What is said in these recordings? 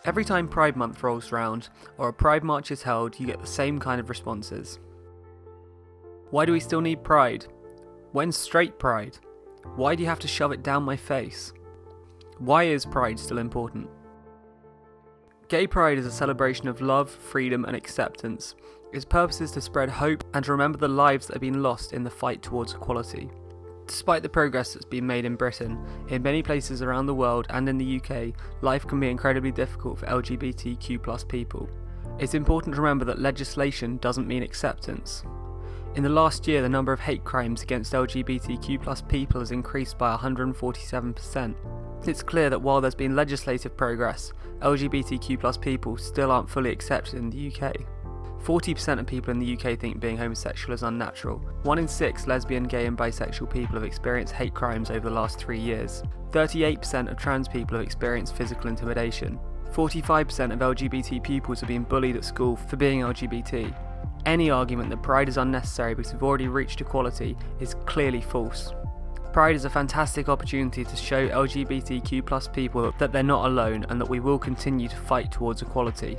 Every time Pride Month rolls round, or a Pride March is held, you get the same kind of responses. Why do we still need Pride? When's straight Pride? Why do you have to shove it down my face? Why is Pride still important? Gay Pride is a celebration of love, freedom and acceptance. Its purpose is to spread hope and to remember the lives that have been lost in the fight towards equality. Despite the progress that's been made in Britain, in many places around the world and in the UK, life can be incredibly difficult for LGBTQ+ people. It's important to remember that legislation doesn't mean acceptance. In the last year, the number of hate crimes against LGBTQ+ people has increased by 147%. It's clear that while there's been legislative progress, LGBTQ+ people still aren't fully accepted in the UK. 40% of people in the UK think being homosexual is unnatural. 1 in 6 lesbian, gay and bisexual people have experienced hate crimes over the last 3 years. 38% of trans people have experienced physical intimidation. 45% of LGBT pupils have been bullied at school for being LGBT. Any argument that Pride is unnecessary because we've already reached equality is clearly false. Pride is a fantastic opportunity to show LGBTQ+ people that they're not alone and that we will continue to fight towards equality.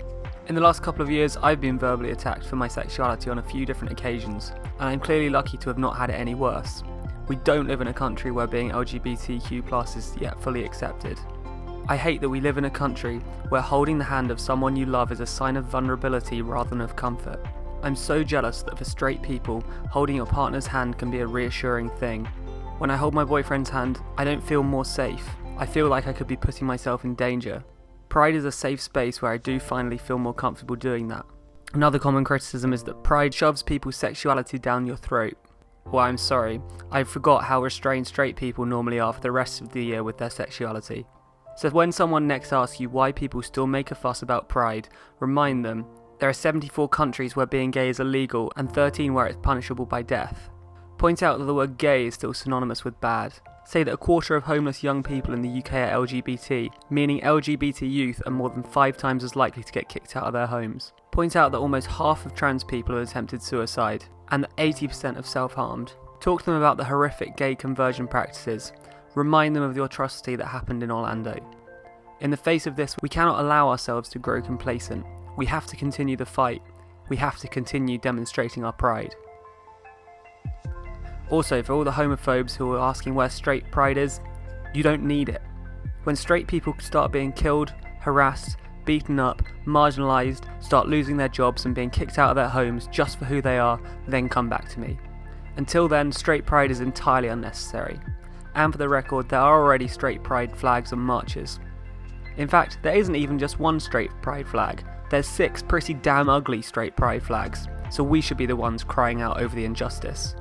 In the last couple of years, I've been verbally attacked for my sexuality on a few different occasions, and I'm clearly lucky to have not had it any worse. We don't live in a country where being LGBTQ+ is yet fully accepted. I hate that we live in a country where holding the hand of someone you love is a sign of vulnerability rather than of comfort. I'm so jealous that for straight people, holding your partner's hand can be a reassuring thing. When I hold my boyfriend's hand, I don't feel more safe. I feel like I could be putting myself in danger. Pride is a safe space where I do finally feel more comfortable doing that. Another common criticism is that Pride shoves people's sexuality down your throat. Well, I'm sorry, I forgot how restrained straight people normally are for the rest of the year with their sexuality. So when someone next asks you why people still make a fuss about Pride, remind them there are 74 countries where being gay is illegal and 13 where it's punishable by death. Point out that the word gay is still synonymous with bad. Say that a quarter of homeless young people in the UK are LGBT, meaning LGBT youth are more than 5 times as likely to get kicked out of their homes. Point out that almost half of trans people have attempted suicide, and that 80% have self-harmed. Talk to them about the horrific gay conversion practices. Remind them of the atrocity that happened in Orlando. In the face of this, we cannot allow ourselves to grow complacent. We have to continue the fight. We have to continue demonstrating our pride. Also, for all the homophobes who are asking where straight pride is, you don't need it. When straight people start being killed, harassed, beaten up, marginalised, start losing their jobs and being kicked out of their homes just for who they are, then come back to me. Until then, straight pride is entirely unnecessary. And for the record, there are already straight pride flags and marches. In fact, there isn't even just one straight pride flag. There's 6 pretty damn ugly straight pride flags, so we should be the ones crying out over the injustice.